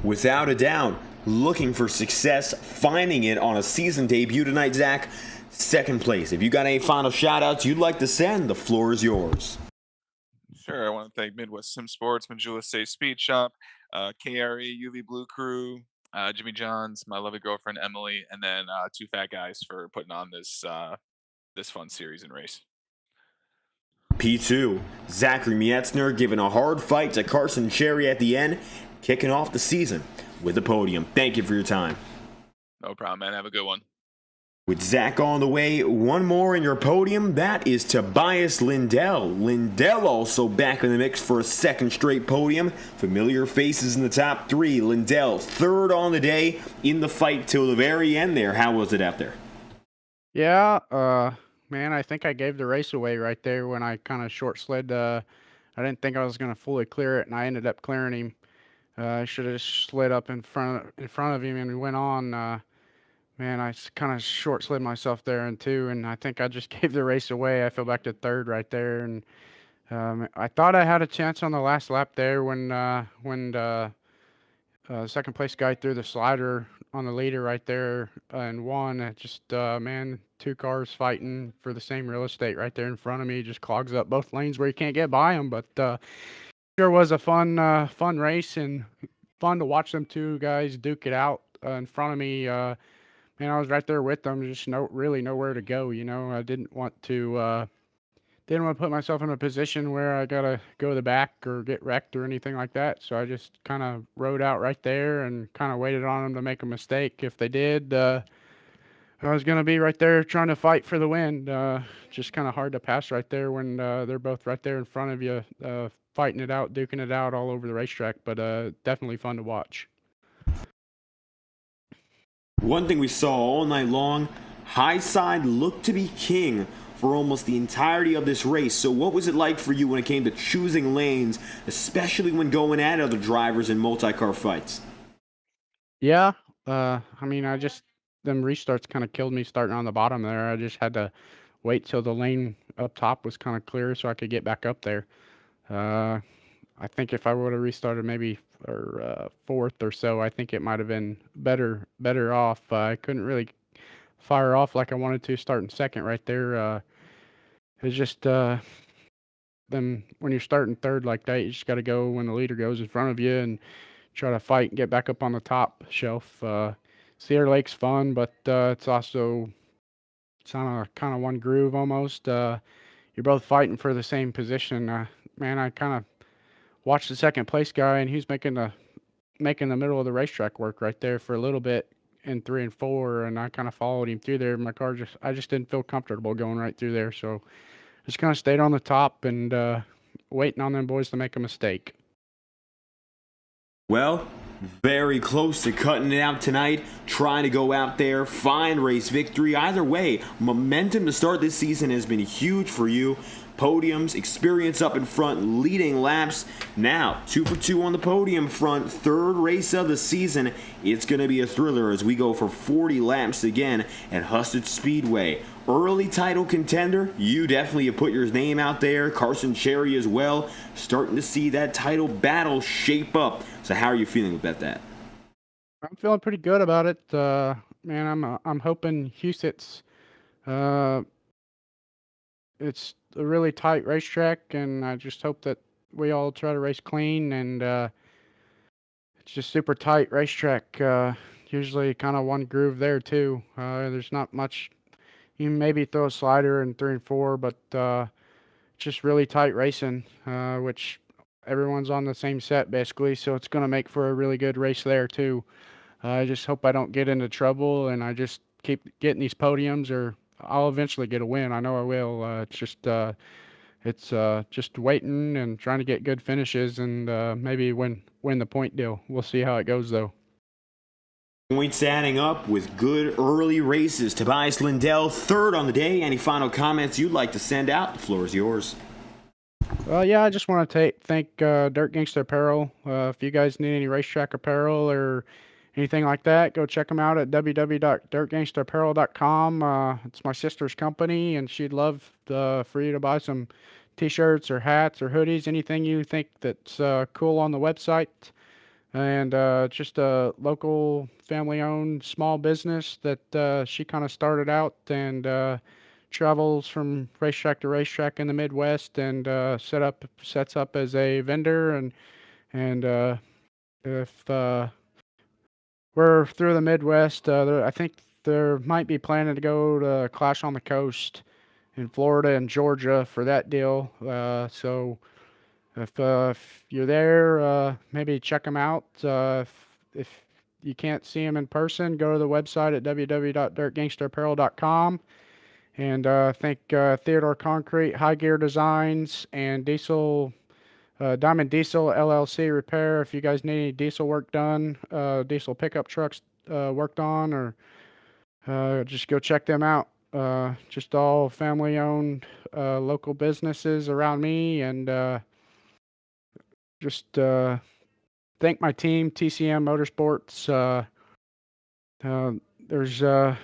Without a doubt, looking for success, finding it on a season debut tonight, Zach. Second place. If you got any final shout-outs you'd like to send, the floor is yours. Sure. I want to thank Midwest Sim Sports, Majula State Speed Shop, KRE, UV Blue Crew, Jimmy Johns, my lovely girlfriend Emily, and then two fat guys for putting on this fun series and race. P2, Zachary Mietzner giving a hard fight to Carson Cherry at the end, kicking off the season with a podium. Thank you for your time. No problem, man. Have a good one. With Zach on the way, one more in your podium. That is Tobias Lindell. Lindell also back in the mix for a second straight podium. Familiar faces in the top three. Lindell third on the day in the fight till the very end there. How was it out there? Yeah, man, I think I gave the race away right there when I kind of short slid. I didn't think I was going to fully clear it, and I ended up clearing him. I should have slid up in front of him and went on. Man, I kind of short slid myself there in two, and I think I just gave the race away. I fell back to third right there, and I thought I had a chance on the last lap there when the second place guy threw the slider on the leader right there and won. It just man, two cars fighting for the same real estate right there in front of me just clogs up both lanes where you can't get by them. But sure was a fun race and fun to watch them two guys duke it out in front of me. Man, I was right there with them, just really nowhere to go. I didn't want to put myself in a position where I gotta go to the back or get wrecked or anything like that. So I just kind of rode out right there and kind of waited on them to make a mistake. If they did, I was gonna be right there trying to fight for the win. Just kind of hard to pass right there when they're both right there in front of you, fighting it out, duking it out all over the racetrack. But definitely fun to watch. One thing we saw all night long, high side looked to be king for almost the entirety of this race. So what was it like for you when it came to choosing lanes, especially when going at other drivers in multi-car fights? Yeah, I mean, them restarts kind of killed me starting on the bottom there. I just had to wait till the lane up top was kind of clear so I could get back up there. I think if I would have restarted maybe fourth or so, I think it might have been better off. I couldn't really fire off like I wanted to starting second right there. It's just then when you're starting third like that, you just got to go when the leader goes in front of you and try to fight and get back up on the top shelf. Cedar Lake's fun, but it's on a kind of one groove almost. You're both fighting for the same position. Man, I kind of watched the second place guy, and he's making the middle of the racetrack work right there for a little bit in 3 and 4, and I kind of followed him through there. I just didn't feel comfortable going right through there, so just kind of stayed on the top and waiting on them boys to make a mistake. Well, very close to cutting it out tonight, trying to go out there, find race victory. Either way, momentum to start this season has been huge for you. Podiums, experience up in front, leading laps. Now, 2 for 2 on the podium front, third race of the season. It's going to be a thriller as we go for 40 laps again at Hoosier Speedway. Early title contender, you definitely have put your name out there. Carson Cherry as well, starting to see that title battle shape up. So how are you feeling about that? I'm feeling pretty good about it. Man, I'm hoping Houston's it's a really tight racetrack, and I just hope that we all try to race clean. And it's just super tight racetrack. Usually kind of one groove there too. There's not much. You can maybe throw a slider in 3 and 4, but just really tight racing, which everyone's on the same set basically. So it's going to make for a really good race there too. I just hope I don't get into trouble and I just keep getting these podiums, or I'll eventually get a win. I know I will. It's just waiting and trying to get good finishes and maybe win the point deal. We'll see how it goes though. Points adding up with good early races. Tobias Lindell, third on the day. Any final comments you'd like to send out? The floor is yours. Yeah, I just want to thank Dirt Gangster Apparel. If you guys need any racetrack apparel or anything like that, go check them out at www.dirtgangsterapparel.com. It's my sister's company, and she'd love for you to buy some t-shirts or hats or hoodies, anything you think that's cool on the website. And just a local family-owned small business that she kind of started out and travels from racetrack to racetrack in the Midwest and sets up as a vendor. And if we're through the Midwest, I think there might be planning to go to Clash on the Coast in Florida and Georgia for that deal. So if you're there, maybe check them out. If you can't see them in person, go to the website at www.dirtgangsterapparel.com. And thank Theodore Concrete, High Gear Designs, and Diamond Diesel LLC Repair. If you guys need any diesel work done, diesel pickup trucks worked on, or just go check them out. Just all family-owned local businesses around me, and just thank my team, TCM Motorsports. There's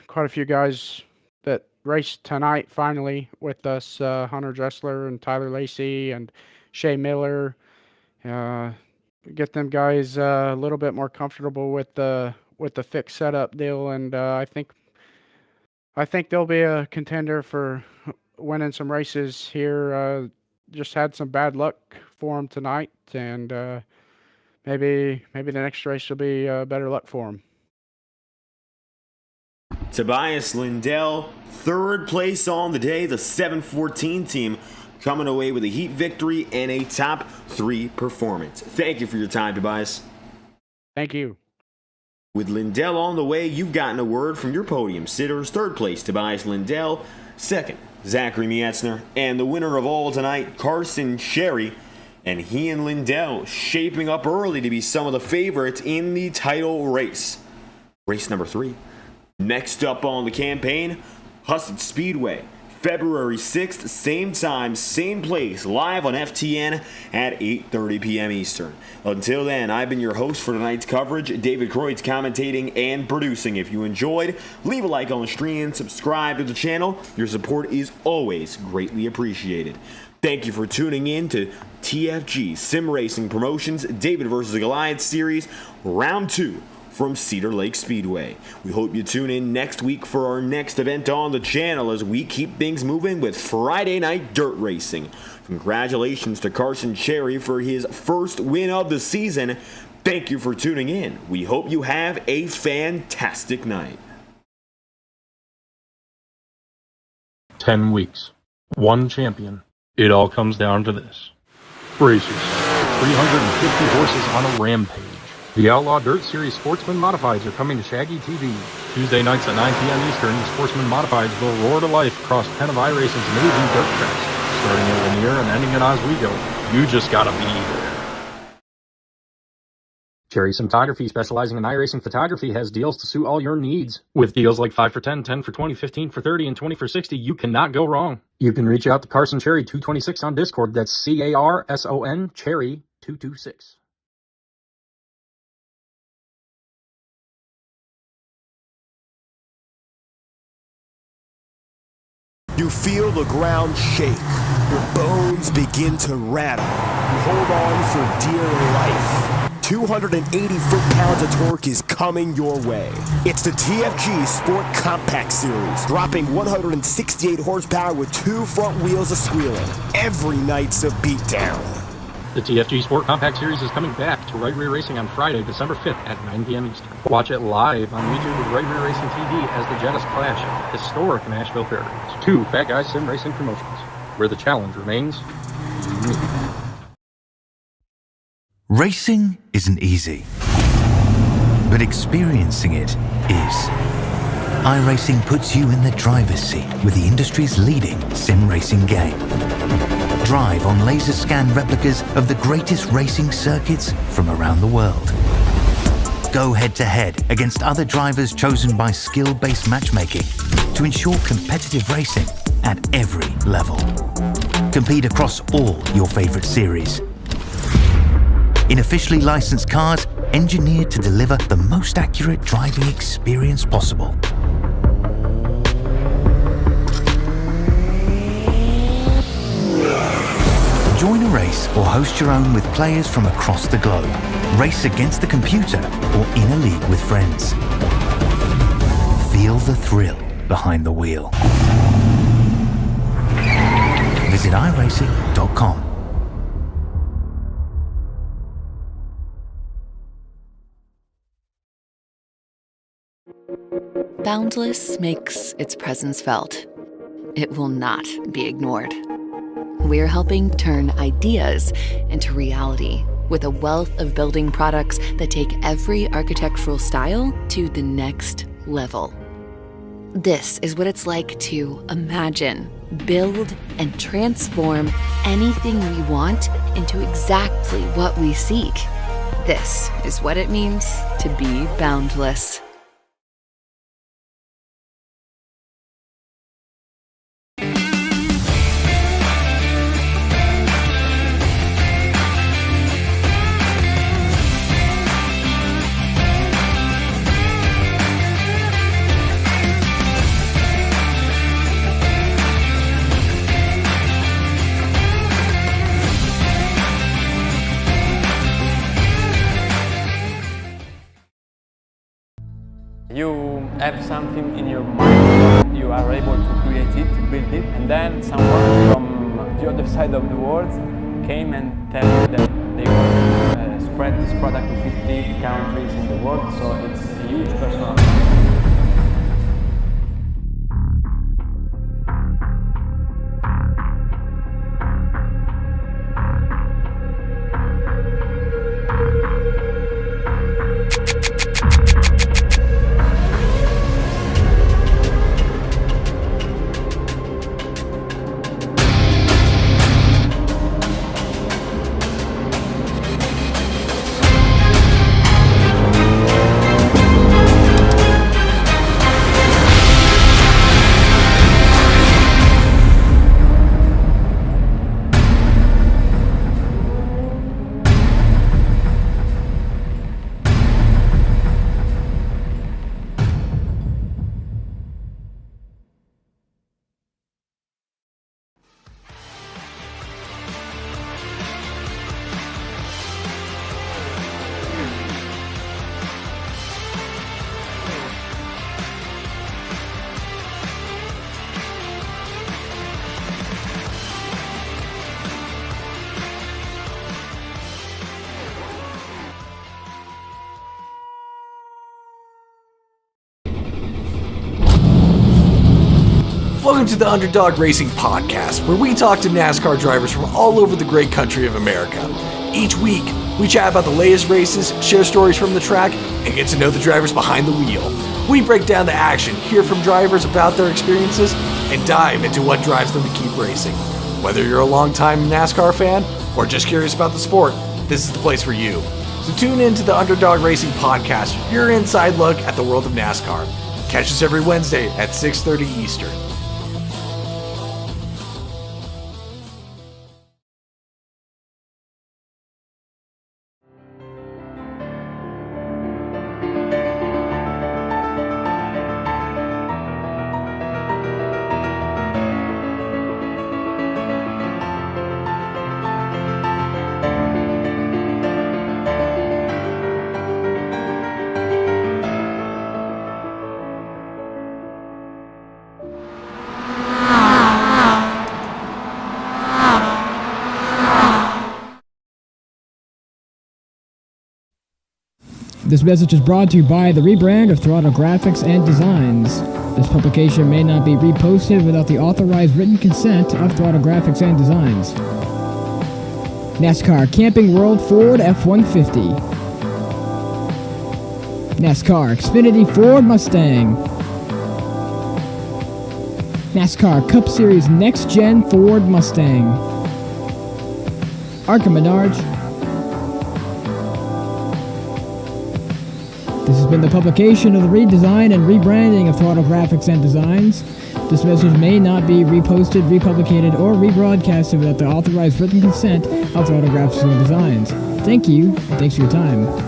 quite a few guys that raced tonight finally with us, Hunter Dressler and Tyler Lacey and Shay Miller. Get them guys a little bit more comfortable with the fixed setup deal, and I think they'll be a contender for winning some races here. Just had some bad luck for them tonight, and maybe the next race will be better luck for them. Tobias Lindell, third place on the day. The 714 team coming away with a heat victory and a top 3 performance. Thank you for your time, Tobias. Thank you. With Lindell on the way, you've gotten a word from your podium sitters. Third place, Tobias Lindell. Second, Zachary Mietzner. And the winner of all tonight, Carson Sherry. And he and Lindell shaping up early to be some of the favorites in the title race. Race number 3. Next up on the campaign, Hussett Speedway. February 6th, same time, same place, live on FTN at 8:30 p.m. Eastern. Until then, I've been your host for tonight's coverage, David Croyd's commentating and producing. If you enjoyed, leave a like on the stream, subscribe to the channel. Your support is always greatly appreciated. Thank you for tuning in to TFG Sim Racing Promotions David vs. Goliath Series, Round 2. From Cedar Lake Speedway. We hope you tune in next week for our next event on the channel as we keep things moving with Friday Night Dirt Racing. Congratulations to Carson Cherry for his first win of the season. Thank you for tuning in. We hope you have a fantastic night. 10 weeks. One champion. It all comes down to this. Brace yourself. 350 horses on a rampage. The Outlaw Dirt Series Sportsman Modifieds are coming to Shaggy TV. Tuesday nights at 9 p.m. Eastern, the Sportsman Modifieds will roar to life across 10 of iRacing's amazing dirt tracks, starting at Lanier and ending at Oswego. You just gotta be there. Cherry Cinematography, specializing in iRacing photography, has deals to suit all your needs. With deals like 5 for 10, 10 for 20, 15 for 30, and 20 for 60, you cannot go wrong. You can reach out to Carson Cherry 226 on Discord. That's CARSON Cherry 226. You feel the ground shake. Your bones begin to rattle. You hold on for dear life. 280 foot-pounds of torque is coming your way. It's the TFG Sport Compact Series, dropping 168 horsepower with 2 front wheels a squealing. Every night's a beatdown. The TFG Sport Compact Series is coming back to Right Rear Racing on Friday, December 5th at 9 p.m. Eastern. Watch it live on YouTube with Right Rear Racing TV as the Jettis clash at historic Nashville Fairgrounds. 2 Fat Guys Sim Racing Promotions, where the challenge remains unique. Racing isn't easy, but experiencing it is. iRacing puts you in the driver's seat with the industry's leading sim racing game. Drive on laser scan replicas of the greatest racing circuits from around the world. Go head-to-head against other drivers chosen by skill-based matchmaking to ensure competitive racing at every level. Compete across all your favorite series. In officially licensed cars, engineered to deliver the most accurate driving experience possible. Join a race or host your own with players from across the globe. Race against the computer or in a league with friends. Feel the thrill behind the wheel. Visit iRacing.com. Boundless makes its presence felt. It will not be ignored. We're helping turn ideas into reality with a wealth of building products that take every architectural style to the next level. This is what it's like to imagine, build, and transform anything we want into exactly what we seek. This is what it means to be boundless. You have something in your mind, you are able to create it, to build it, and then someone from the other side of the world came and tell you that they want to spread this product to 50 countries in the world, so it's a huge personal challenge. Welcome to the Underdog Racing Podcast, where we talk to NASCAR drivers from all over the great country of America. Each week, we chat about the latest races, share stories from the track, and get to know the drivers behind the wheel. We break down the action, hear from drivers about their experiences, and dive into what drives them to keep racing. Whether you're a longtime NASCAR fan or just curious about the sport, this is the place for you. So tune in to the Underdog Racing Podcast, your inside look at the world of NASCAR. Catch us every Wednesday at 6:30 Eastern. This message is brought to you by the rebrand of Throttle Graphics and Designs. This publication may not be reposted without the authorized written consent of Throttle Graphics and Designs. NASCAR Camping World Ford F-150. NASCAR Xfinity Ford Mustang. NASCAR Cup Series Next-Gen Ford Mustang. Arca Menard. This has been the publication of the redesign and rebranding of Throttle Graphics and Designs. This message may not be reposted, republicated, or rebroadcasted without the authorized written consent of Throttle Graphics and Designs. Thank you, and thanks for your time.